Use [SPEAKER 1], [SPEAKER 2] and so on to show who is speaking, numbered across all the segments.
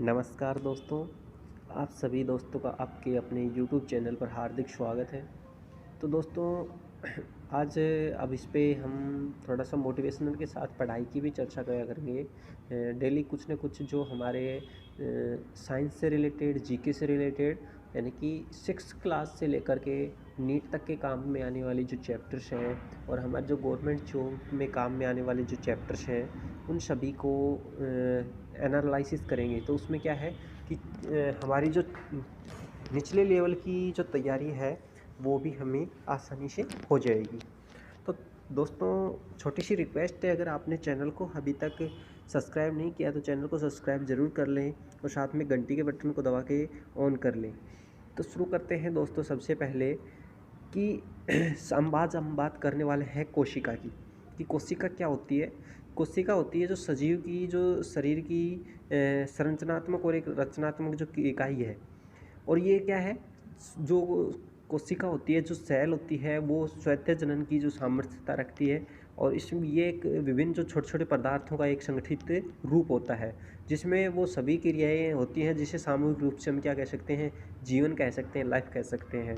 [SPEAKER 1] नमस्कार दोस्तों, आप सभी दोस्तों का आपके अपने यूट्यूब चैनल पर हार्दिक स्वागत है। तो दोस्तों आज अब इस पे हम थोड़ा सा मोटिवेशनल के साथ पढ़ाई की भी चर्चा करा करेंगे। डेली कुछ न कुछ जो हमारे साइंस से रिलेटेड, जीके से रिलेटेड, यानी कि 6th क्लास से लेकर के नीट तक के काम में आने वाली जो चैप्टर्स हैं और हमारे जो गवर्नमेंट जॉब में काम में आने वाले जो चैप्टर्स हैं, उन सभी को एनालाइसिस करेंगे। तो उसमें क्या है कि हमारी जो निचले लेवल की जो तैयारी है वो भी हमें आसानी से हो जाएगी। तो दोस्तों, छोटी सी रिक्वेस्ट है, अगर आपने चैनल को अभी तक सब्सक्राइब नहीं किया तो चैनल को सब्सक्राइब ज़रूर कर लें और साथ में घंटी के बटन को दबा के ऑन कर लें। तो शुरू करते हैं दोस्तों। सबसे पहले कि हम बात करने वाले हैं कोशिका की, कि कोशिका क्या होती है। कोशिका होती है जो सजीव की जो शरीर की संरचनात्मक और एक रचनात्मक जो इकाई है। और ये क्या है, जो कोशिका होती है, जो सेल होती है, वो स्वतः जनन की जो सामर्थ्यता रखती है। और इसमें ये एक विभिन्न जो छोटे छोटे पदार्थों का एक संगठित रूप होता है, जिसमें वो सभी क्रियाएं होती हैं, जिसे सामूहिक रूप से हम क्या कह सकते हैं, जीवन कह सकते हैं, लाइफ कह सकते हैं।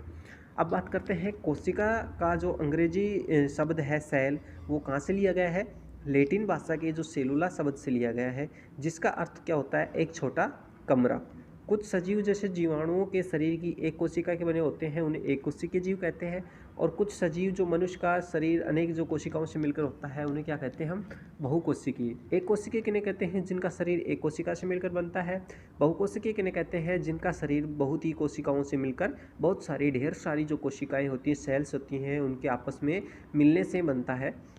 [SPEAKER 1] अब बात करते हैं कोशिका का जो अंग्रेजी शब्द है सेल, वो कहाँ से लिया गया है, लैटिन भाषा के जो सेलुला शब्द से लिया गया है, जिसका अर्थ क्या होता है, एक छोटा कमरा। कुछ सजीव जैसे जीवाणुओं के शरीर की एक कोशिका के बने होते हैं, उन्हें एक कोशिकीय जीव कहते हैं। और कुछ सजीव जो मनुष्य का शरीर अनेक जो कोशिकाओं से मिलकर होता है, उन्हें क्या कहते हैं हम, बहुकोशिकीय। एक कोशिकीय किन्हें कहते हैं, जिनका शरीर एक कोशिका से मिलकर बनता है। बहुकोशिकीय किन्हें कहते हैं, जिनका शरीर बहुत ही कोशिकाओं से मिलकर बहुत सारी ढेर सारी जो कोशिकाएं होती हैं, सेल्स होती हैं, उनके आपस में मिलने से बनता है।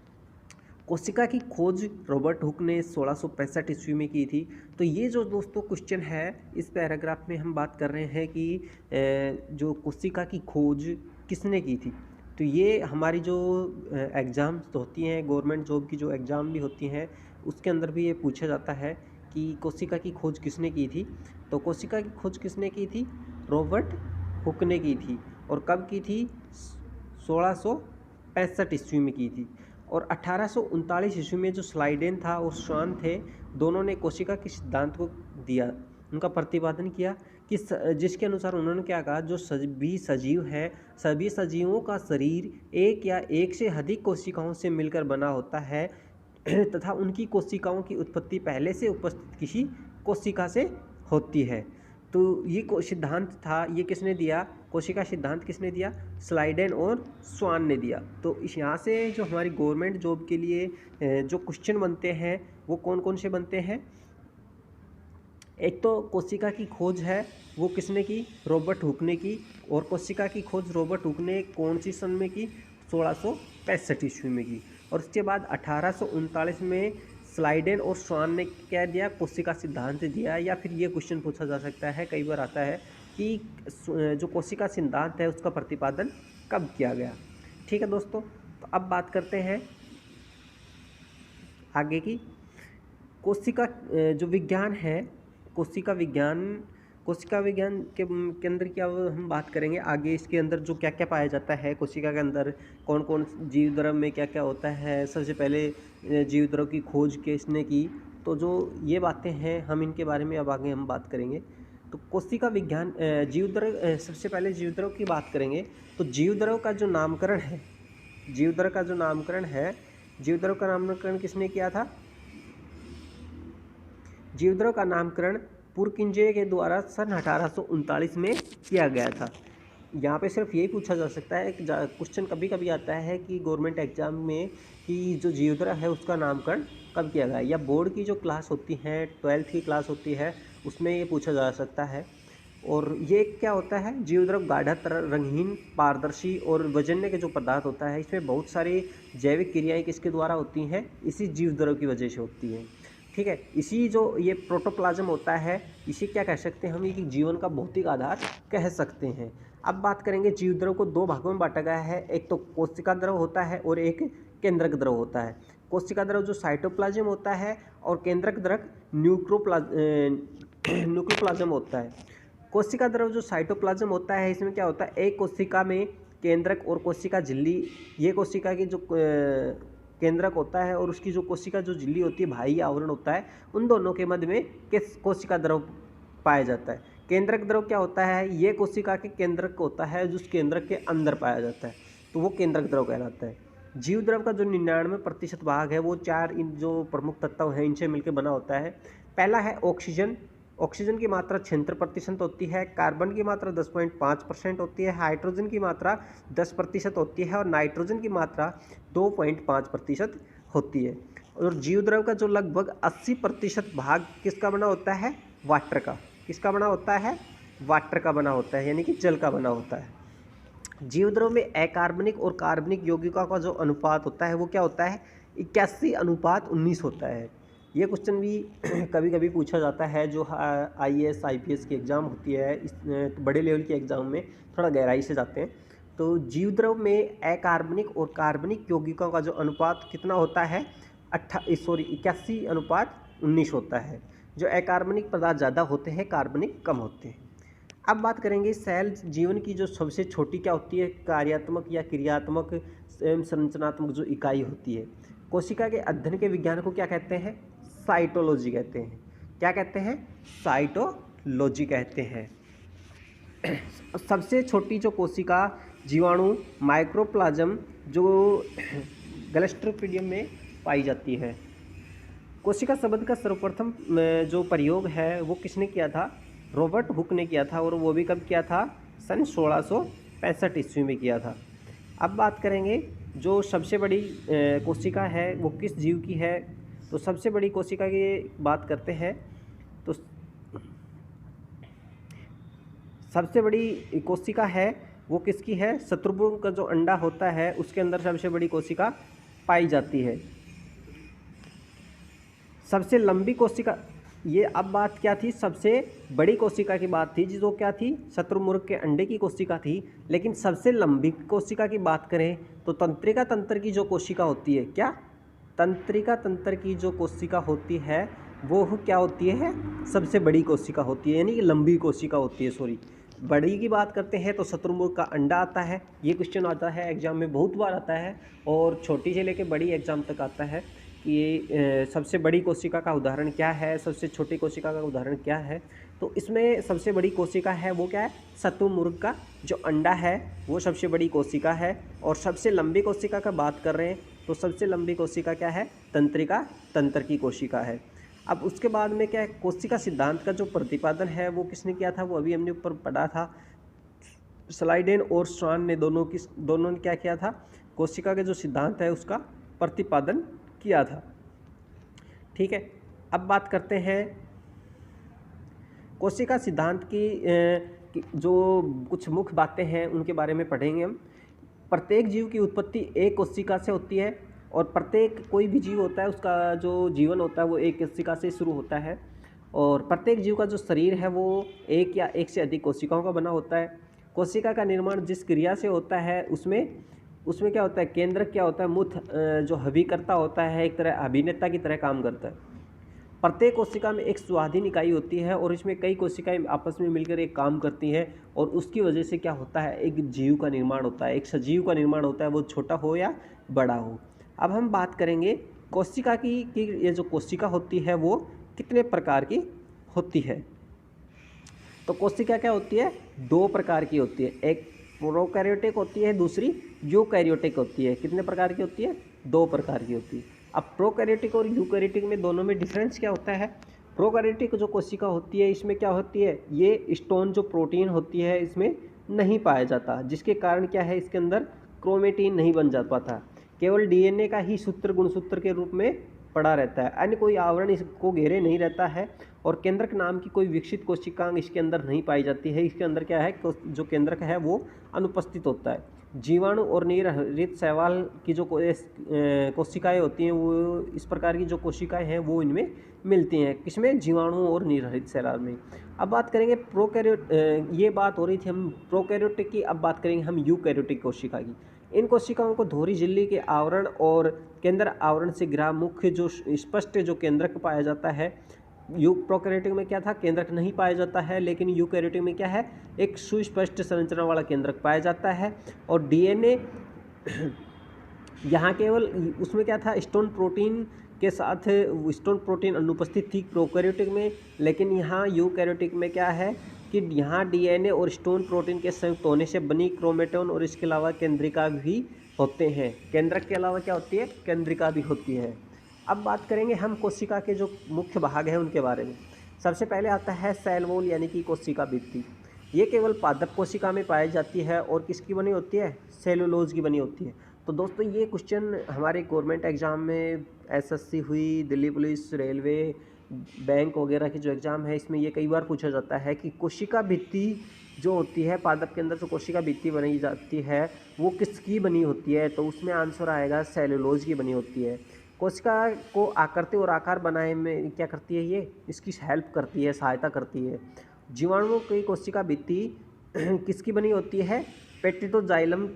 [SPEAKER 1] कोशिका की खोज रॉबर्ट हुक ने 1665 ईस्वी में की थी। तो ये जो दोस्तों क्वेश्चन है, इस पैराग्राफ में हम बात कर रहे हैं कि जो कोशिका की खोज किसने की थी। तो ये हमारी जो एग्ज़ाम्स होती हैं, गवर्नमेंट जॉब की जो एग्ज़ाम भी होती हैं, उसके अंदर भी ये पूछा जाता है कि कोशिका की खोज किसने की थी। तो कोशिका की खोज किसने की थी, रॉबर्ट हुक ने की थी। और कब की थी, 1665 ईस्वी में की थी। और 1839 ईस्वी में जो स्लाइडेन था और स्वान थे, दोनों ने कोशिका के सिद्धांत को दिया, उनका प्रतिपादन किया कि जिसके अनुसार उन्होंने क्या कहा, जो सभी सजीव है, सभी सजीवों का शरीर एक या एक से अधिक कोशिकाओं से मिलकर बना होता है तथा उनकी कोशिकाओं की उत्पत्ति पहले से उपस्थित किसी कोशिका से होती है। तो ये सिद्धांत था, ये किसने दिया, कोशिका सिद्धांत किसने दिया, स्लाइडेन और स्वान ने दिया। तो इस यहाँ से जो हमारी गवर्नमेंट जॉब के लिए जो क्वेश्चन बनते हैं, वो कौन कौन से बनते हैं। एक तो कोशिका की खोज है, वो किसने की, रॉबर्ट हुक ने की। और कोशिका की खोज रॉबर्ट हुक ने कौन सी सन में की, 1665 ईस्वी में की। और उसके बाद 1839 में स्लाइडेन और स्वान ने क्या दिया, कोशिका सिद्धांत दिया। या फिर ये क्वेश्चन पूछा जा सकता है, कई बार आता है कि जो कोशिका सिद्धांत है उसका प्रतिपादन कब किया गया। ठीक है दोस्तों, तो अब बात करते हैं आगे की। कोशिका जो विज्ञान है, कोशिका विज्ञान के अंदर क्या हम बात करेंगे आगे। इसके अंदर जो क्या क्या पाया जाता है, कोशिका के अंदर कौन कौन जीव द्रव में क्या क्या होता है, सबसे पहले जीव द्रव की खोज किसने की। तो जो ये बातें हैं, हम इनके बारे में अब आगे हम बात करेंगे। तो कोशिका विज्ञान, जीव द्रव, सबसे पहले जीव द्रव की बात करेंगे। तो जीव द्रव का जो नामकरण है, जीव द्रव का नामकरण किसने किया था, जीवद्रव का नामकरण पुरकिंजे के द्वारा सन 1839 में किया गया था। यहाँ पे सिर्फ यही पूछा जा सकता है कि क्वेश्चन कभी कभी आता है कि गवर्नमेंट एग्जाम में, कि जो जीवद्रव है उसका नामकरण कब किया गया, या बोर्ड की जो क्लास होती है, 12th की क्लास होती है, उसमें ये पूछा जा सकता है। और ये क्या होता है, जीवद्रव गाढ़ा रंगहीन, पारदर्शी और वजन्य के जो पदार्थ होता है, इसमें बहुत सारी जैविक क्रियाएं किसके द्वारा होती हैं, इसी जीवद्रव की वजह से होती हैं। ठीक है, इसी जो ये प्रोटोप्लाज्म होता है, इसी क्या कह सकते हैं हम, ये जीवन का भौतिक आधार कह सकते हैं। अब बात करेंगे, जीवद्रव को दो भागों में बांटा गया है, एक तो कोशिका द्रव होता है और एक केंद्रक द्रव होता है। कोशिका द्रव जो साइटोप्लाज्म होता है और केंद्रक द्रव न्यूक्लियोप्लाज्म होता है। कोशिका द्रव जो साइटोप्लाज्म होता है, इसमें क्या होता है, एक कोशिका में केंद्रक और कोशिका झिल्ली, ये कोशिका की जो केंद्रक होता है और उसकी जो कोशिका जो झिल्ली होती है, बाह्य आवरण होता है, उन दोनों के मध्य में किस कोशिका द्रव पाया जाता है। केंद्रक द्रव क्या होता है? ये कोशिका के केंद्रक होता है जो उस केंद्रक के अंदर पाया जाता है, तो वो केंद्रक द्रव कहलाता है। जीव द्रव का जो 99% भाग है वो 4 इन जो प्रमुख तत्व हैं इनसे मिलकर बना होता है। पहला है ऑक्सीजन। ऑक्सीजन की मात्रा 76% होती है, कार्बन की मात्रा 10.5% होती है, हाइड्रोजन की मात्रा 10% होती है और नाइट्रोजन की मात्रा 2.5% होती है। और जीव द्रव का जो लगभग 80% भाग किसका बना होता है? वाटर का। किसका बना होता है? वाटर का बना होता है, यानी कि जल का बना होता है। जीव द्रव में अकार्बनिक और कार्बनिक यौगिकों का जो अनुपात होता है वो क्या होता है? 81:19 होता है। ये क्वेश्चन भी कभी कभी पूछा जाता है, जो IAS IPS की एग्ज़ाम होती है, इस बड़े लेवल के एग्ज़ाम में थोड़ा गहराई से जाते हैं। तो जीव द्रव में अकार्बनिक और कार्बनिक यौगिकों का जो अनुपात कितना होता है? 81:19 होता है। जो अकार्बनिक पदार्थ ज़्यादा होते हैं, कार्बनिक कम होते हैं। अब बात करेंगे सेल जीवन की जो सबसे छोटी क्या होती है? कार्यात्मक या क्रियात्मक एवं संरचनात्मक जो इकाई होती है। कोशिका के अध्ययन के विज्ञान को क्या कहते हैं? साइटोलॉजी कहते हैं। क्या कहते हैं? साइटोलॉजी कहते हैं। सबसे छोटी जो कोशिका जीवाणु माइक्रोप्लाज्म जो गैस्ट्रोपोडियम में पाई जाती है। कोशिका शब्द का सर्वप्रथम जो प्रयोग है वो किसने किया था? रॉबर्ट हुक ने किया था, और वो भी कब किया था? सन 1665 ईस्वी में किया था। अब बात करेंगे जो सबसे बड़ी कोशिका है वो किस जीव की है। तो सबसे बड़ी कोशिका की बात करते हैं तो सबसे बड़ी कोशिका है वो किसकी है? शत्रुपुंज का जो अंडा होता है उसके अंदर सबसे बड़ी कोशिका पाई जाती है। सबसे लंबी कोशिका, ये अब बात क्या थी? सबसे बड़ी कोशिका की बात थी, जो क्या थी? शत्रुमुर्ग के अंडे की कोशिका थी। लेकिन सबसे लंबी कोशिका की बात करें तो तंत्रिका तंत्र की जो कोशिका होती है, क्या? तंत्रिका तंत्र की जो कोशिका होती है वो क्या होती है? सबसे बड़ी कोशिका होती है, यानी कि लंबी कोशिका होती है। सॉरी, बड़ी की बात करते हैं तो शत्रुमुर्ग का अंडा आता है। ये क्वेश्चन आता है एग्जाम में, बहुत बार आता है, और छोटी से लेकर बड़ी एग्जाम तक आता है कि सबसे बड़ी कोशिका का उदाहरण क्या है, सबसे छोटी कोशिका का उदाहरण क्या है। तो इसमें सबसे बड़ी कोशिका है वो क्या है? शत्रुमुर्ग का जो अंडा है वो सबसे बड़ी कोशिका है। और सबसे लंबी कोशिका का बात कर रहे हैं तो सबसे लंबी कोशिका क्या है? तंत्रिका तंत्र की कोशिका है। अब उसके बाद में क्या है? कोशिका सिद्धांत का जो प्रतिपादन है वो किसने किया था? वो अभी हमने ऊपर पढ़ा था, स्लाइडेन और स्वान ने दोनों ने क्या किया था? कोशिका के जो सिद्धांत है उसका प्रतिपादन किया था। ठीक है, अब बात करते हैं कोशिका सिद्धांत की जो कुछ मुख्य बातें हैं उनके बारे में पढ़ेंगे हम। प्रत्येक जीव की उत्पत्ति एक कोशिका से होती है, और प्रत्येक कोई भी जीव होता है उसका जो जीवन होता है वो एक कोशिका से शुरू होता है। और प्रत्येक जीव का जो शरीर है वो एक या एक से अधिक कोशिकाओं का बना होता है। कोशिका का निर्माण जिस क्रिया से होता है उसमें क्या होता है? केंद्रक क्या होता है? मुथ जो अभिकर्ता होता है, एक तरह अभिनेता की तरह काम करता है। प्रत्येक कोशिका में एक स्वाधीन इकाई होती है और इसमें कई कोशिकाएं आपस में मिलकर एक काम करती हैं, और उसकी वजह से क्या होता है? एक जीव का निर्माण होता है, एक सजीव का निर्माण होता है, वो छोटा हो या बड़ा हो। अब हम बात करेंगे कोशिका की कि ये जो कोशिका होती है वो कितने प्रकार की होती है। तो कोशिका क्या होती है? 2 प्रकार की होती है, एक प्रोकैरियोटिक होती है, दूसरी यूकैरियोटिक होती है। कितने प्रकार की होती है? 2 प्रकार की होती है। अब प्रोकैरियोटिक और यूकैरियोटिक में दोनों में डिफरेंस क्या होता है? प्रोकैरियोटिक जो कोशिका होती है इसमें क्या होती है? ये स्टोन जो प्रोटीन होती है इसमें नहीं पाया जाता, जिसके कारण क्या है? इसके अंदर क्रोमेटिन नहीं बन जा पाता, केवल DNA का ही सूत्र गुणसूत्र के रूप में पड़ा रहता है, अन्य कोई आवरण इसको घेरे नहीं रहता है। और केंद्रक नाम की कोई विकसित कोशिकांग इसके अंदर नहीं पाई जाती है। इसके अंदर क्या है? जो केंद्रक है वो अनुपस्थित होता है। जीवाणु और नीरहरित शैवाल की जो कोशिकाएं होती हैं वो इस प्रकार की जो कोशिकाएं हैं वो इनमें मिलती हैं। किसमें? जीवाणु और नीरहरित शैवाल में। अब बात करेंगे ये बात हो रही थी हम प्रोकैरियोटिक की, अब बात करेंगे हम यूकैरियोटिक कोशिका की। इन कोशिकाओं को धोरी झिल्ली के आवरण और केंद्र आवरण से घिरा मुख्य जो स्पष्ट जो केंद्रक पाया जाता है। प्रोकैरियोटिक में क्या था? केंद्रक नहीं पाया जाता है, लेकिन यूकैरियोटिक में क्या है? एक सुस्पष्ट संरचना वाला केंद्रक पाया जाता है। और DNA यहाँ केवल उसमें क्या था? स्टोन प्रोटीन के साथ स्टोन प्रोटीन अनुपस्थित थी प्रोकैरियोटिक में, लेकिन यहाँ यूकैरियोटिक में क्या है कि यहाँ डीएनए और स्टोन प्रोटीन के संयुक्त होने से बनी क्रोमेटोन और इसके अलावा केंद्रिका भी होते हैं। केंद्रक के अलावा क्या होती है, केंद्रिका भी होती है। अब बात करेंगे हम कोशिका के जो मुख्य भाग हैं उनके बारे में। सबसे पहले आता है सेल वॉल यानी कि कोशिका भित्ति। ये केवल पादप कोशिका में पाई जाती है और किसकी बनी होती है, सेलुलोज की बनी होती है। तो दोस्तों ये क्वेश्चन हमारे गवर्नमेंट एग्जाम में एसएससी हुई, दिल्ली पुलिस, रेलवे, बैंक वगैरह के जो एग्ज़ाम है इसमें ये कई बार पूछा जाता है कि कोशिका भित्ति जो होती है, पादप के अंदर जो कोशिका भित्ति बनाई जाती है वो किसकी बनी होती है, तो उसमें आंसर आएगा सेलुलोज की बनी होती है। कोशिका को आकृति और आकार बनाने में क्या करती है, ये इसकी हेल्प करती है, सहायता करती है। जीवाणुओं की कोशिका भित्ति किसकी बनी होती है, पेप्टिडोजाइलम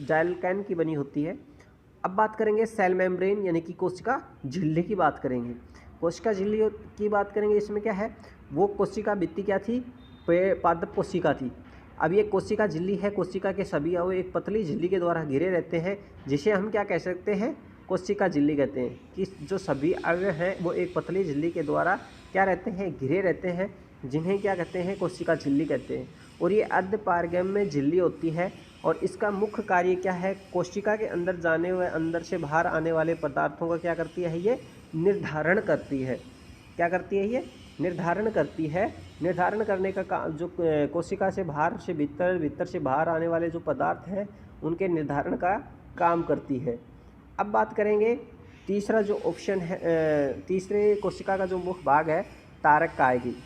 [SPEAKER 1] जाइलकैन की बनी होती है। अब बात करेंगे सेल मेम्ब्रेन यानी कि कोशिका झिल्ली की बात करेंगे। कोशिका झिल्ली की बात करेंगे, इसमें क्या है, वो कोशिका भित्ति क्या थी, पादप कोशिका थी। अब ये कोशिका झिल्ली है, कोशिका के सभी अवयव एक पतली झिल्ली के द्वारा घिरे रहते हैं, जिसे हम क्या कह सकते हैं, कोशिका झिल्ली कहते हैं। कि जो सभी अवयव हैं वो एक पतली झिल्ली के द्वारा क्या रहते हैं, घिरे रहते हैं, जिन्हें क्या कहते हैं, कोशिका झिल्ली कहते हैं। और ये अर्धपारगम्य झिल्ली होती है और इसका मुख्य कार्य क्या है, कोशिका के अंदर जाने व अंदर से बाहर आने वाले पदार्थों का क्या करती है, ये निर्धारण करती है। क्या करती है, ये निर्धारण करती है। निर्धारण करने का काम जो कोशिका से बाहर से भीतर, भीतर से बाहर आने वाले जो पदार्थ हैं उनके निर्धारण का काम करती है। अब बात करेंगे तीसरा जो ऑप्शन है, तीसरे कोशिका का जो मुख्य भाग है तारक काय की।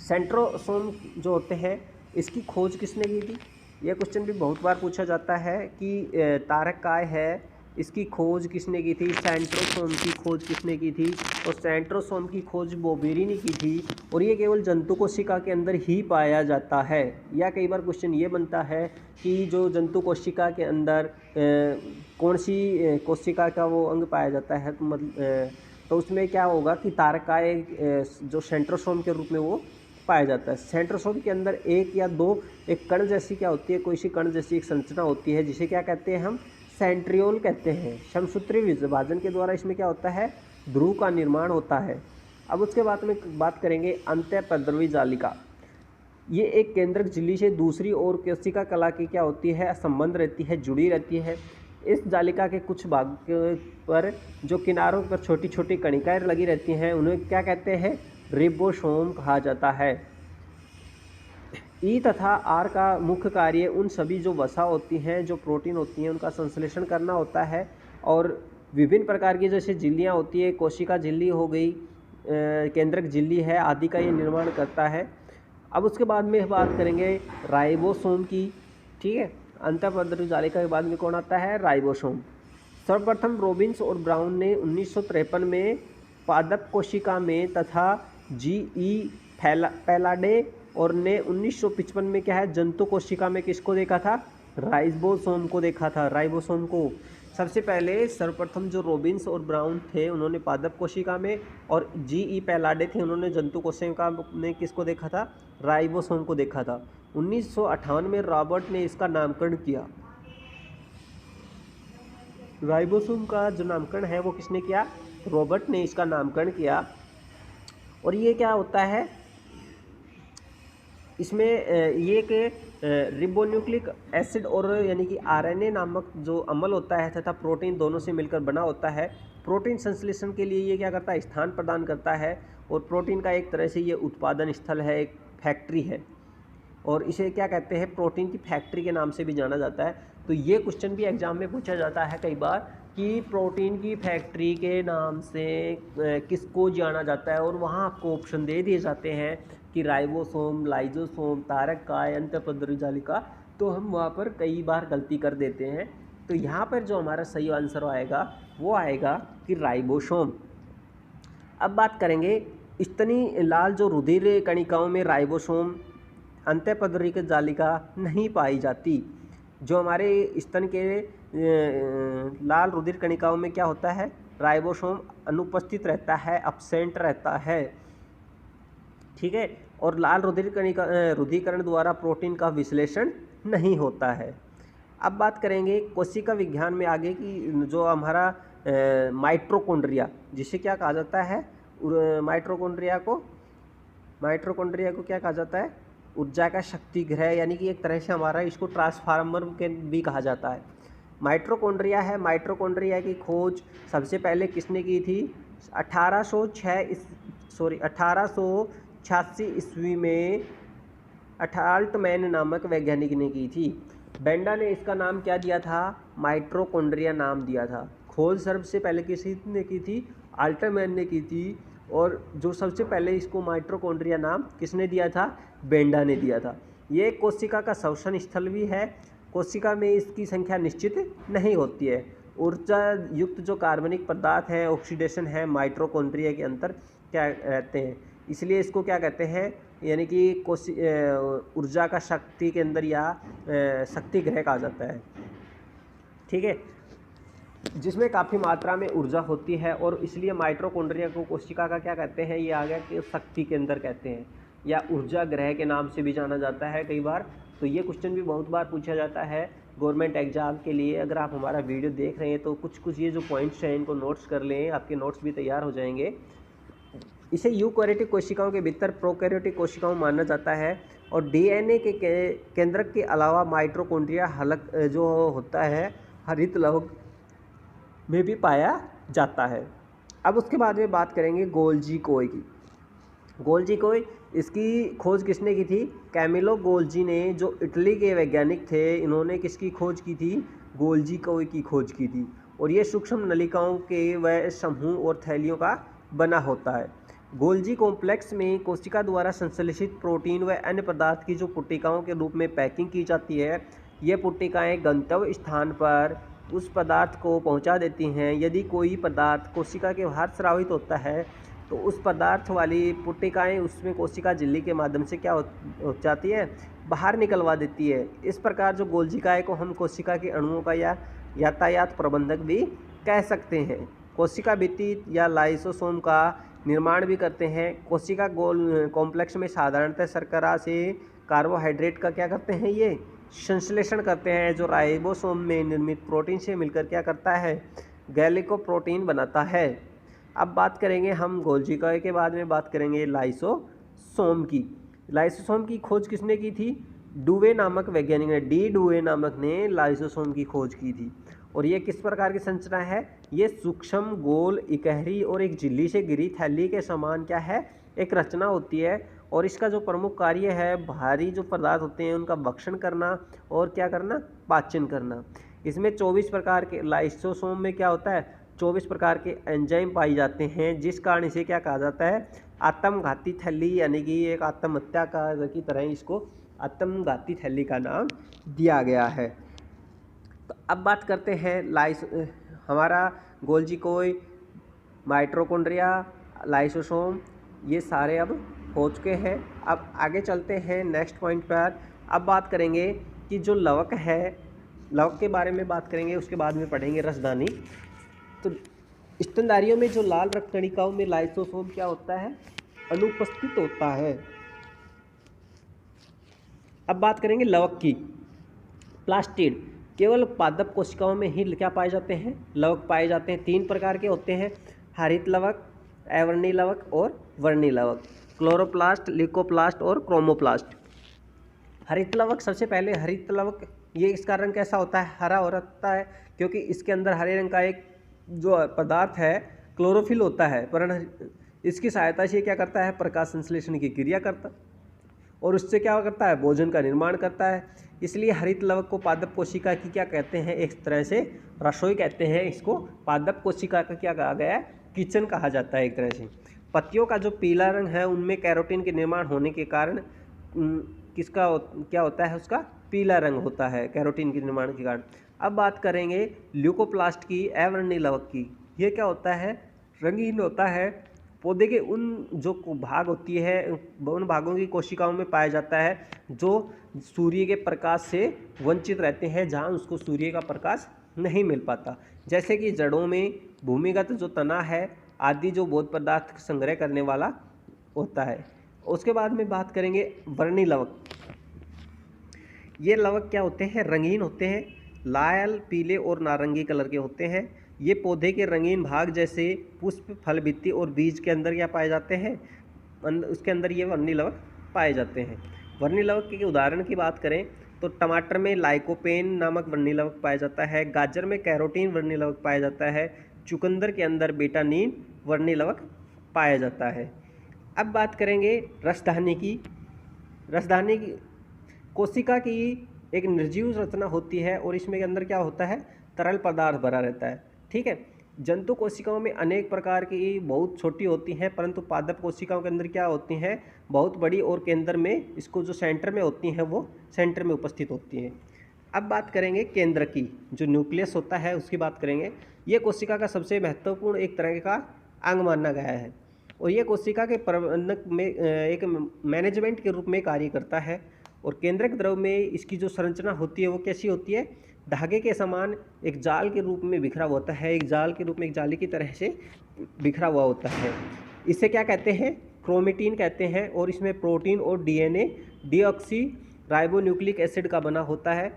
[SPEAKER 1] सेंट्रोसोम जो होते हैं इसकी खोज किसने की थी, यह क्वेश्चन भी बहुत बार पूछा जाता है कि तारक काय है, इसकी खोज किसने की थी, सेंट्रोसोम की खोज किसने की थी, और सेंट्रोसोम की खोज बोबेरी ने की थी। और ये केवल जंतु कोशिका के अंदर ही पाया जाता है। या कई बार क्वेश्चन ये बनता है कि जो जंतु कोशिका के अंदर कौन सी कोशिका का वो अंग पाया जाता है, तो उसमें क्या होगा कि तारक काय जो सेंट्रोसोम के रूप में वो पाया जाता है। सेंट्रोसोम के अंदर एक या दो एक कण जैसी क्या होती है, कोई सी कण जैसी एक संरचना होती है, जिसे क्या कहते हैं हम, सेंट्रियोल कहते हैं। समसूत्री विभाजन के द्वारा इसमें क्या होता है, ध्रुव का निर्माण होता है। अब उसके बाद में बात करेंगे अंतःपद्रवी जालिका। ये एक केंद्रक झिल्ली से दूसरी ओर कोशिका कला की क्या होती है, संबंध रहती है, जुड़ी रहती है। इस जालिका के कुछ भाग पर जो किनारों पर छोटी छोटी कणिकाएं लगी रहती हैं उन्हें क्या कहते हैं, रिबोसोम कहा जाता है। ई तथा आर का मुख्य कार्य उन सभी जो वसा होती हैं, जो प्रोटीन होती हैं, उनका संश्लेषण करना होता है। और विभिन्न प्रकार की जैसे झिल्लियाँ होती है, कोशिका झिल्ली हो गई, केंद्रक झिल्ली है, आदि का ये निर्माण करता है। अब उसके बाद में बात करेंगे राइबोसोम की। ठीक है, अंतःपद्रवी जालिका के बाद में कौन आता है, राइबोसोम। सर्वप्रथम रॉबिन्स और ब्राउन ने 1953 में पादप कोशिका में तथा जी.ई. पैलाडे और ने 1955 में क्या है, जंतु कोशिका में किसको देखा था, राइबोसोम को देखा था, राइबोसोम को। सबसे पहले सर्वप्रथम जो रॉबिन्स और ब्राउन थे उन्होंने पादप कोशिका में, और जी.ई. पैलाडे थे उन्होंने जंतु कोशिका में किसको देखा था, राइबोसोम को देखा था। 1958 में रॉबर्ट ने इसका नामकरण किया। राइबोसोम का जो नामकरण है वो किसने किया, रॉबर्ट ने इसका नामकरण किया। और ये क्या होता है, इसमें ये कि रिबोन्यूक्लिक एसिड और यानी कि आरएनए नामक जो अम्ल होता है तथा प्रोटीन दोनों से मिलकर बना होता है। प्रोटीन संश्लेषण के लिए ये क्या करता है, स्थान प्रदान करता है। और प्रोटीन का एक तरह से ये उत्पादन स्थल है, एक फैक्ट्री है, और इसे क्या कहते हैं, प्रोटीन की फैक्ट्री के नाम से भी जाना जाता है। तो ये क्वेश्चन भी एग्जाम में पूछा जाता है कई बार कि प्रोटीन की फैक्ट्री के नाम से किसको जाना जाता है, और वहाँ आपको ऑप्शन दे दिए जाते हैं कि राइबोसोम, लाइजोसोम, तारक काय, अंतःपद्रवी जालिका। तो हम वहाँ पर कई बार गलती कर देते हैं। तो यहाँ पर जो हमारा सही आंसर आएगा वो आएगा कि राइबोसोम। अब बात करेंगे स्तनी लाल जो रुधिर कणिकाओं में राइबोसोम, अंतःपद्रवी की जालिका नहीं पाई जाती। जो हमारे स्तन के लाल रुधिर कणिकाओं में क्या होता है, राइबोसोम अनुपस्थित रहता है, अब्सेंट रहता है। ठीक है, और लाल रुधिर कणिका रुधिरीकरण द्वारा प्रोटीन का विश्लेषण नहीं होता है। अब बात करेंगे कोशिका विज्ञान में आगे की जो हमारा माइटोकॉन्ड्रिया, जिसे क्या कहा जाता है, माइटोकॉन्ड्रिया को क्या कहा जाता है, ऊर्जा का शक्ति गृह, यानी कि एक तरह से हमारा इसको ट्रांसफार्मर के भी कहा जाता है। माइटोकॉन्ड्रिया है। माइटोकॉन्ड्रिया की खोज सबसे पहले किसने की थी? 1886 ईस्वी में अल्टमैन नामक वैज्ञानिक ने की थी। बेंडा ने इसका नाम क्या दिया था? माइटोकॉन्ड्रिया नाम दिया था। खोज सबसे पहले किसी ने की थी? अल्टमैन ने की थी। और जो सबसे पहले इसको माइटोकॉन्ड्रिया नाम किसने दिया था? बेंडा ने दिया था। ये कोशिका का श्वसन स्थल भी है। कोशिका में इसकी संख्या निश्चित नहीं होती है। ऊर्जा युक्त जो कार्बनिक पदार्थ है, ऑक्सीडेशन है, माइटोकॉन्ड्रिया के अंदर क्या रहते हैं, इसलिए इसको क्या कहते हैं, यानी कि ऊर्जा का शक्ति के अंदर या शक्ति गृह कहा जाता है। ठीक है, जिसमें काफ़ी मात्रा में ऊर्जा होती है, और इसलिए माइटोकॉन्ड्रिया को कोशिका का क्या कहते हैं, ये आ गया कि शक्ति केंद्र कहते हैं, या ऊर्जा गृह के नाम से भी जाना जाता है कई बार। तो ये क्वेश्चन भी बहुत बार पूछा जाता है गवर्नमेंट एग्जाम के लिए। अगर आप हमारा वीडियो देख रहे हैं तो कुछ ये जो पॉइंट्स हैं इनको नोट्स कर लें, आपके नोट्स भी तैयार हो जाएंगे। इसे यूकैरियोटिक कोशिकाओं के भीतर प्रोकैरियोटिक कोशिकाओं माना जाता है। और डीएनए के केंद्रक के अलावा माइटोकॉन्ड्रिया हलक जो होता है हरित लवक में भी पाया जाता है। अब उसके बाद में बात करेंगे गोल्जी कोय की। गोल्जी कोय, इसकी खोज किसने की थी? कैमिलो गोल्जी ने, जो इटली के वैज्ञानिक थे। इन्होंने किसकी खोज की थी? गोल्जी कोय की खोज की थी। और ये सूक्ष्म नलिकाओं के व समूह और थैलियों का बना होता है। गोल्जी कॉम्प्लेक्स में कोशिका द्वारा संश्लेषित प्रोटीन व अन्य पदार्थ की जो पुट्टिकाओं के रूप में पैकिंग की जाती है, ये पुट्टिकाएँ गंतव्य स्थान पर उस पदार्थ को पहुंचा देती हैं। यदि कोई पदार्थ कोशिका के बाहर स्रावित होता है तो उस पदार्थ वाली पुट्टिकाएँ उसमें कोशिका झिल्ली के माध्यम से क्या हो जाती है? बाहर निकलवा देती है। इस प्रकार जो गोल्जिकाएँ को हम कोशिका के अणुओं का या यातायात प्रबंधक भी कह सकते हैं। कोशिका भित्ति या लाइसोसोम का निर्माण भी करते हैं। कोशिका गोल कॉम्प्लेक्स में साधारणतः शर्करा से कार्बोहाइड्रेट का क्या करते हैं? ये संश्लेषण करते हैं, जो राइबोसोम में निर्मित प्रोटीन से मिलकर क्या करता है? ग्लाइकोप्रोटीन बनाता है। अब बात करेंगे हम गोल्जी के बाद में बात करेंगे लाइसोसोम की। लाइसोसोम की खोज किसने की थी? डुवे नामक वैज्ञानिक ने, डी डुवे नामक ने लाइसोसोम की खोज की थी। और ये किस प्रकार की संरचना है? ये सूक्ष्म, गोल, इकहरी और एक झिल्ली से घिरी थैली के समान क्या है? एक रचना होती है। और इसका जो प्रमुख कार्य है, भारी जो पदार्थ होते हैं उनका भक्षण करना और क्या करना? पाचन करना। इसमें 24 प्रकार के, लाइसोसोम में क्या होता है? 24 प्रकार के एंजाइम पाए जाते हैं, जिस कारण इसे क्या कहा जाता है? आत्मघाती थैली, यानी कि एक आत्महत्या का की तरह इसको आत्मघाती थैली का नाम दिया गया है। तो अब बात करते हैं हमारा गोल्जी कोय, माइटोकॉन्ड्रिया, लाइसोसोम, ये सारे अब हो चुके हैं। अब आगे चलते हैं नेक्स्ट पॉइंट पर। अब बात करेंगे कि जो लवक है, लवक के बारे में बात करेंगे, उसके बाद में पढ़ेंगे रसदानी। तो स्तनधारियों में जो लाल रक्त कणिकाओं में लाइसोसोम क्या होता है? अनुपस्थित होता है। अब बात करेंगे लवक की। प्लास्टिड, केवल पादप कोशिकाओं में ही क्या पाए जाते हैं? लवक पाए जाते हैं। 3 प्रकार के होते हैं, हरित लवक, अवर्णी लवक और वर्णी लवक। क्लोरोप्लास्ट, ल्यूकोप्लास्ट और क्रोमोप्लास्ट। हरित लवक, सबसे पहले हरित लवक, ये इसका रंग कैसा होता है? हरा हो रहता है, क्योंकि इसके अंदर हरे रंग का एक जो पदार्थ है क्लोरोफिल होता है। पर इसकी सहायता से क्या करता है? प्रकाश संश्लेषण की क्रिया करता है और उससे क्या करता है? भोजन का निर्माण करता है। इसलिए हरित लवक को पादप कोशिका की क्या कहते हैं? एक तरह से रसोई कहते हैं इसको। पादप कोशिका का क्या कहा गया है? किचन कहा जाता है एक तरह से। पत्तियों का जो पीला रंग है उनमें कैरोटीन के निर्माण होने के कारण किसका क्या होता है? उसका पीला रंग होता है कैरोटीन के निर्माण के कारण। अब बात करेंगे ल्यूकोप्लास्ट की, अवर्णी लवक की। ये क्या होता है? रंगीन होता है। पौधे के उन जो भाग होती है, उन भागों की कोशिकाओं में पाया जाता है जो सूर्य के प्रकाश से वंचित रहते हैं, जहां उसको सूर्य का प्रकाश नहीं मिल पाता। जैसे कि जड़ों में भूमिगत जो तना है आदि, जो भोज्य पदार्थ संग्रह करने वाला होता है। उसके बाद में बात करेंगे वर्णी लवक। ये लवक क्या होते हैं? रंगीन होते हैं, लाल, पीले और नारंगी कलर के होते हैं। ये पौधे के रंगीन भाग जैसे पुष्प, फल, भित्ति और बीज के अंदर क्या पाए जाते हैं, उसके अंदर ये वर्णी लवक पाए जाते हैं। वर्णी लवक के उदाहरण की बात करें तो टमाटर में लाइकोपेन नामक वर्णी लवक पाया जाता है, गाजर में कैरोटीन वर्णी लवक पाया जाता है, चुकंदर के अंदर बेटानीन वर्णी लवक पाया जाता है। अब बात करेंगे रसधानी की। रसधानी की कोशिका की एक निर्जीव रचना होती है और इसमें के अंदर क्या होता है, तरल पदार्थ भरा रहता है। ठीक है, जंतु कोशिकाओं में अनेक प्रकार की बहुत छोटी होती हैं, परंतु पादप कोशिकाओं के अंदर क्या होती हैं, बहुत बड़ी और केंद्र में इसको जो सेंटर में होती हैं वो सेंटर में उपस्थित होती हैं। अब बात करेंगे केंद्र की, जो न्यूक्लियस होता है उसकी बात करेंगे। ये कोशिका का सबसे महत्वपूर्ण एक तरह का अंग माना गया है और ये कोशिका के प्रबंधक में एक मैनेजमेंट के रूप में कार्य करता है। और केंद्रक द्रव में इसकी जो संरचना होती है वो कैसी होती है, धागे के समान एक जाल के रूप में बिखरा हुआ होता है, एक जाल के रूप में, एक जाली की तरह से बिखरा हुआ होता है। इसे क्या कहते हैं, क्रोमेटिन कहते हैं। और इसमें प्रोटीन और डीएनए डीऑक्सी राइबोन्यूक्लिक एसिड का बना होता है।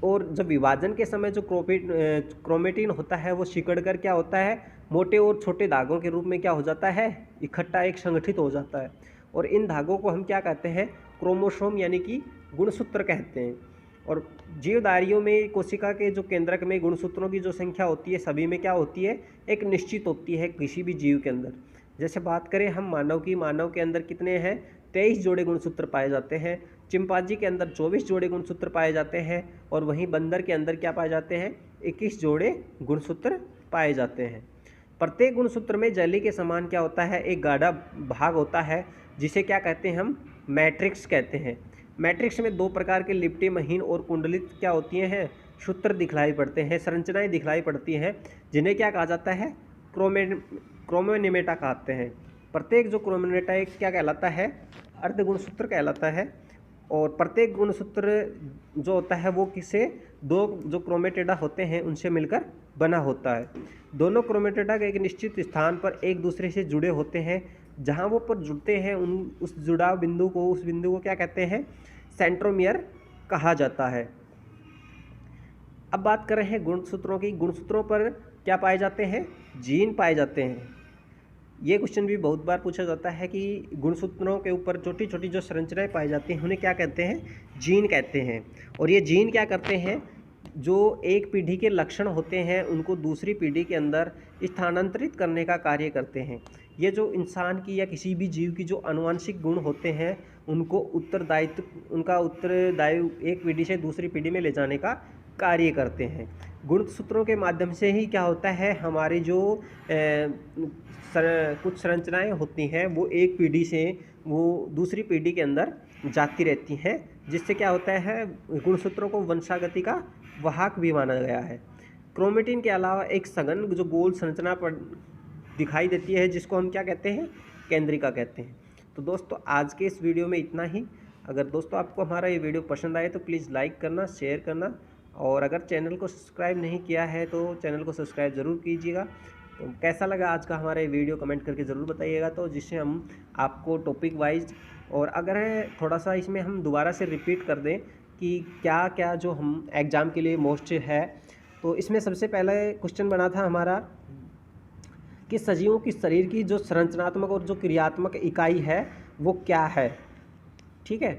[SPEAKER 1] और जब विभाजन के समय जो क्रोमेटिन होता है वो सिकुड़ कर क्या होता है, मोटे और छोटे धागों के रूप में क्या हो जाता है, इकट्ठा एक संगठित हो जाता है। और इन धागों को हम क्या कहते हैं, क्रोमोसोम यानी कि गुणसूत्र कहते हैं। और जीवधारियों में कोशिका के जो केंद्रक में गुणसूत्रों की जो संख्या होती है सभी में क्या होती है, एक निश्चित होती है किसी भी जीव के अंदर। जैसे बात करें हम मानव की, मानव के अंदर कितने हैं, 23 जोड़े गुणसूत्र पाए जाते हैं। चिंपांजी के अंदर 24 जोड़े गुणसूत्र पाए जाते हैं। और वहीं बंदर के अंदर क्या पाए जाते हैं, 21 जोड़े गुणसूत्र पाए जाते हैं। प्रत्येक गुणसूत्र में जेली के समान क्या होता है, एक गाढ़ा भाग होता है जिसे क्या कहते हैं हम, मैट्रिक्स कहते हैं। मैट्रिक्स में दो प्रकार के लिपटी, महीन और कुंडलित क्या होती हैं, सूत्र दिखलाई पड़ते हैं, संरचनाएं दिखलाई पड़ती हैं, जिन्हें क्या कहा जाता है, क्रोमोनेमेटा कहते हैं। प्रत्येक जो क्रोमोनेटा एक क्या कहलाता है, अर्धगुणसूत्र कहलाता है। और प्रत्येक गुणसूत्र जो होता है वो किसे, दो जो क्रोमेटिडा होते हैं उनसे मिलकर बना होता है। दोनों क्रोमेटिडा के एक निश्चित स्थान पर एक दूसरे से जुड़े होते हैं। जहाँ वो पर जुड़ते हैं उस जुड़ाव बिंदु को क्या कहते हैं, सेंट्रोमियर कहा जाता है। अब बात कर रहे हैं गुणसूत्रों की। गुणसूत्रों पर क्या पाए जाते हैं, जीन पाए जाते हैं। ये क्वेश्चन भी बहुत बार पूछा जाता है कि गुणसूत्रों के ऊपर छोटी छोटी जो संरचनाएं पाई जाती हैं उन्हें क्या कहते हैं, जीन कहते हैं। और ये जीन क्या करते हैं, जो एक पीढ़ी के लक्षण होते हैं उनको दूसरी पीढ़ी के अंदर स्थानांतरित करने का कार्य करते हैं। ये जो इंसान की या किसी भी जीव की जो आनुवंशिक गुण होते हैं उनका उत्तरदायित्व एक पीढ़ी से दूसरी पीढ़ी में ले जाने का कार्य करते हैं। गुणसूत्रों के माध्यम से ही क्या होता है, हमारी जो कुछ संरचनाएं होती हैं वो एक पीढ़ी से वो दूसरी पीढ़ी के अंदर जाती रहती हैं, जिससे क्या होता है, गुणसूत्रों को वंशागति का वाहक भी माना गया है। क्रोमेटिन के अलावा एक सघन जो गोल संरचना पर दिखाई देती है जिसको हम क्या कहते हैं, केंद्रिका कहते हैं। तो दोस्तों आज के इस वीडियो में इतना ही। अगर दोस्तों आपको हमारा ये वीडियो पसंद आए तो प्लीज़ लाइक करना, शेयर करना, और अगर चैनल को सब्सक्राइब नहीं किया है तो चैनल को सब्सक्राइब ज़रूर कीजिएगा। तो कैसा लगा आज का हमारा ये वीडियो कमेंट करके ज़रूर बताइएगा, तो जिससे हम आपको टॉपिक वाइज, और अगर थोड़ा सा इसमें हम दोबारा से रिपीट कर दें कि क्या क्या जो हम एग्ज़ाम के लिए मोस्ट है। तो इसमें सबसे पहले क्वेश्चन बना था हमारा कि सजीवों की शरीर की जो संरचनात्मक और जो क्रियात्मक इकाई है वो क्या है। ठीक है,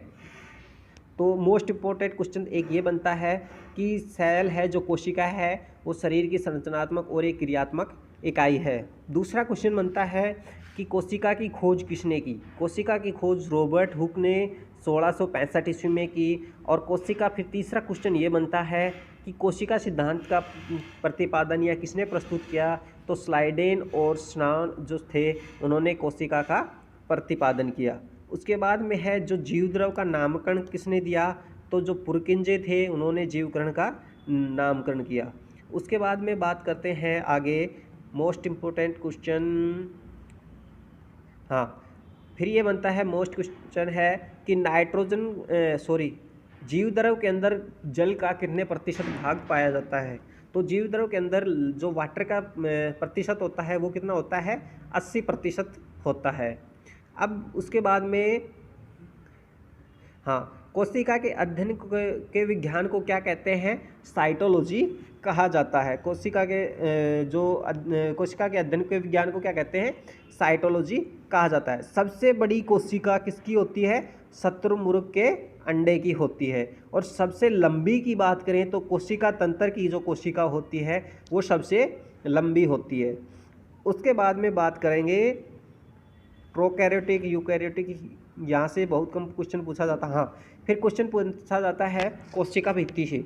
[SPEAKER 1] तो मोस्ट इम्पोर्टेंट क्वेश्चन एक ये बनता है कि सेल है, जो कोशिका है, वो शरीर की संरचनात्मक और एक क्रियात्मक इकाई है। दूसरा क्वेश्चन बनता है कि कोशिका की खोज किसने की। कोशिका की खोज रॉबर्ट हुक ने 1665 ईस्वी में की। और कोशिका, फिर तीसरा क्वेश्चन ये बनता है कि कोशिका सिद्धांत का प्रतिपादन या किसने प्रस्तुत किया, तो स्लाइडेन और स्नान जो थे उन्होंने कोशिका का प्रतिपादन किया। उसके बाद में है जो जीवद्रव का नामकरण किसने दिया, तो जो पुरकिंजे थे उन्होंने जीवकरण का नामकरण किया। उसके बाद में बात करते हैं आगे मोस्ट इम्पोर्टेंट क्वेश्चन। हाँ, फिर ये बनता है मोस्ट क्वेश्चन है कि जीवद्रव के अंदर जल का कितने प्रतिशत भाग पाया जाता है। तो जीवद्रव के अंदर जो वाटर का प्रतिशत होता है वो कितना होता है, 80% होता है। अब उसके बाद में हाँ, कोशिका के अध्ययन के विज्ञान को क्या कहते हैं? साइटोलॉजी कहा जाता है। कोशिका के अध्ययन के विज्ञान को क्या कहते हैं? साइटोलॉजी कहा जाता है। सबसे बड़ी कोशिका किसकी होती है? शुतुरमुर्ग के अंडे की होती है। और सबसे लंबी की बात करें तो कोशिका तंत्र की जो कोशिका होती है वो सबसे लंबी होती है। उसके बाद में बात करेंगे प्रोकैरियोटिक, यूकैरियोटिक, यहाँ से बहुत कम क्वेश्चन पूछा जाता है। हाँ, फिर क्वेश्चन पूछा जाता है कोशिका भित्ति से।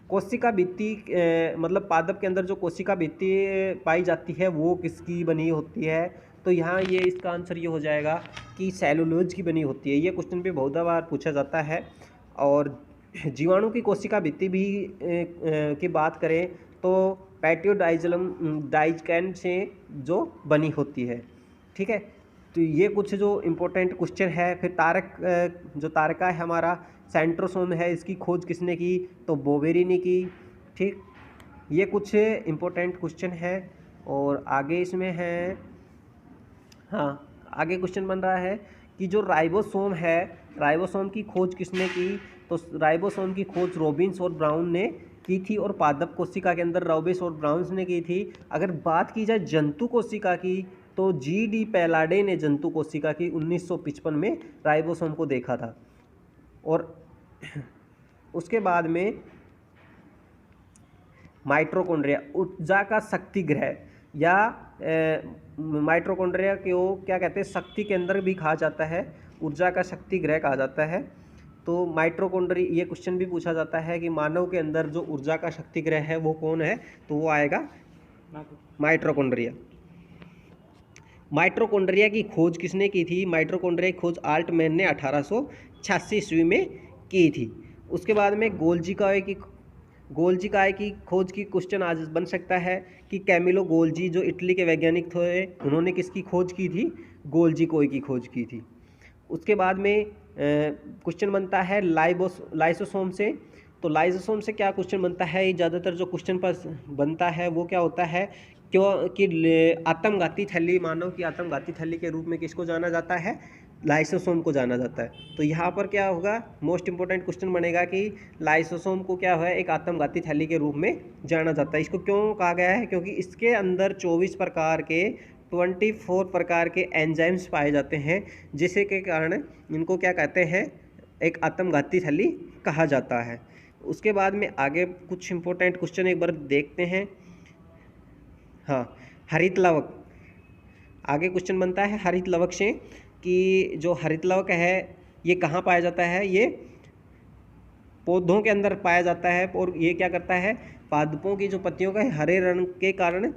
[SPEAKER 1] कोशिका भित्ति मतलब पादप के अंदर जो कोशिका भित्ति पाई जाती है वो किसकी बनी होती है? तो यहाँ ये इसका आंसर ये हो जाएगा कि सेलुलोज की बनी होती है। ये क्वेश्चन पे बहुत बार पूछा जाता है। और जीवाणु की कोशिका भित्ति भी की बात करें तो पैटियोडाइजलम डाइजकैन से जो बनी होती है। ठीक है, तो ये कुछ जो इम्पोर्टेंट क्वेश्चन है। फिर तारक, जो तारका है हमारा सेंट्रोसोम है, इसकी खोज किसने की? तो बोवेरी ने की। ठीक, ये कुछ इम्पोर्टेंट क्वेश्चन है। और आगे इसमें है, हाँ, आगे क्वेश्चन बन रहा है कि जो राइबोसोम है, राइबोसोम की खोज किसने की? तो राइबोसोम की खोज रॉबिन्स और ब्राउन ने की थी और पादप कोशिका के अंदर रॉबिन्स और ब्राउन्स ने की थी। अगर बात की जाए जंतु कोशिका की तो जी.डी. पैलाडे ने जंतु कोशिका की 1955 में राइबोसोम को देखा था। और उसके बाद में माइटोकॉन्ड्रिया, ऊर्जा का शक्ति ग्रह, या माइटोकॉन्ड्रिया को क्या कहते हैं? शक्ति केंद्र भी कहा जाता है, ऊर्जा का शक्ति ग्रह कहा जाता है। तो माइटोकॉन्ड्रिया, ये क्वेश्चन भी पूछा जाता है कि मानव के अंदर जो ऊर्जा का शक्ति ग्रह है वो कौन है? तो वो आएगा माइटोकॉन्ड्रिया। माइटोकॉन्ड्रिया की खोज किसने की थी? माइटोकॉन्ड्रिया की खोज आल्टमैन ने 1886 ईस्वी में की थी। उसके बाद में गोल्जी काय की खोज की क्वेश्चन आज बन सकता है कि कैमिलो गोल्जी जो इटली के वैज्ञानिक थे, उन्होंने किसकी खोज की थी? गोल्जी कोय की खोज की थी। उसके बाद में क्वेश्चन बनता है लाइसोसोम से। तो लाइसोसोम से क्या क्वेश्चन बनता है? ये ज़्यादातर जो क्वेश्चन पर बनता है वो क्या होता है कि आत्मघाती थैली, मानव की आत्मघाती थैली के रूप में किसको जाना जाता है? लाइसोसोम को जाना जाता है। तो यहाँ पर क्या होगा? मोस्ट इंपॉर्टेंट क्वेश्चन बनेगा कि लाइसोसोम को क्या है? एक आत्मघाती थैली के रूप में जाना जाता है। इसको क्यों कहा गया है? क्योंकि इसके अंदर 24 प्रकार के एंजाइम्स पाए जाते हैं, जिसके के कारण इनको क्या कहते हैं? एक आत्मघाती थैली कहा जाता है। उसके बाद में आगे कुछ इंपॉर्टेंट क्वेश्चन एक बार देखते हैं। हाँ, हरित लवक, आगे क्वेश्चन बनता है हरित लवक से कि जो हरित लवक है ये कहाँ पाया जाता है? ये पौधों के अंदर पाया जाता है। और ये क्या करता है? पादपों की जो पत्तियों का हरे रंग के कारण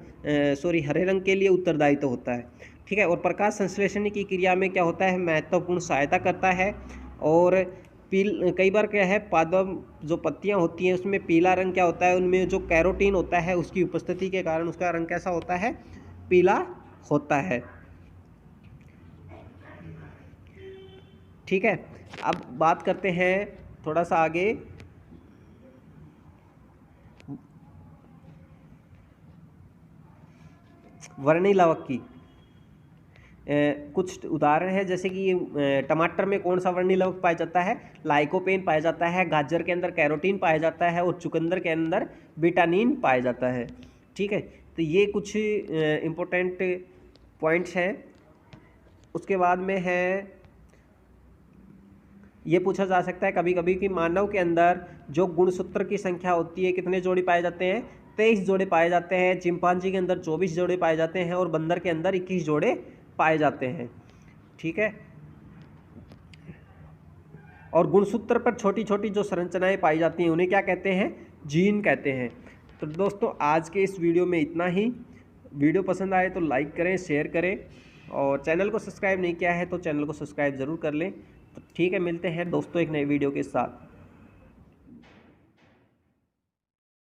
[SPEAKER 1] हरे रंग के लिए उत्तरदायित्व होता है। ठीक है, और प्रकाश संश्लेषण की क्रिया में क्या होता है? महत्वपूर्ण सहायता करता है। और कई बार क्या है, पादप जो पत्तियां होती हैं उसमें पीला रंग क्या होता है? उनमें जो कैरोटीन होता है उसकी उपस्थिति के कारण उसका रंग कैसा होता है? पीला होता है। ठीक है, अब बात करते हैं थोड़ा सा आगे वर्णी लवक की। कुछ उदाहरण है, जैसे कि टमाटर में कौन सा वर्णी लवक पाया जाता है? लाइकोपेन पाया जाता है। गाजर के अंदर कैरोटीन पाया जाता है और चुकंदर के अंदर विटामिन पाया जाता है। ठीक है, तो ये कुछ इम्पोर्टेंट पॉइंट्स हैं। उसके बाद में है, ये पूछा जा सकता है कभी कभी कि मानव के अंदर जो गुणसूत्र की संख्या होती है कितने जोड़े पाए जाते हैं? 23 जोड़े पाए जाते हैं। चिंपांजी के अंदर 24 जोड़े पाए जाते हैं और बंदर के अंदर 21 जोड़े पाए जाते हैं। ठीक है, और गुणसूत्र पर छोटी छोटी जो संरचनाएं पाई जाती हैं उन्हें क्या कहते हैं? जीन कहते हैं। तो दोस्तों आज के इस वीडियो में इतना ही। वीडियो पसंद आए तो लाइक करें, शेयर करें, और चैनल को सब्सक्राइब नहीं किया है तो चैनल को सब्सक्राइब ज़रूर कर लें। तो ठीक है, मिलते हैं दोस्तों एक नए वीडियो के साथ।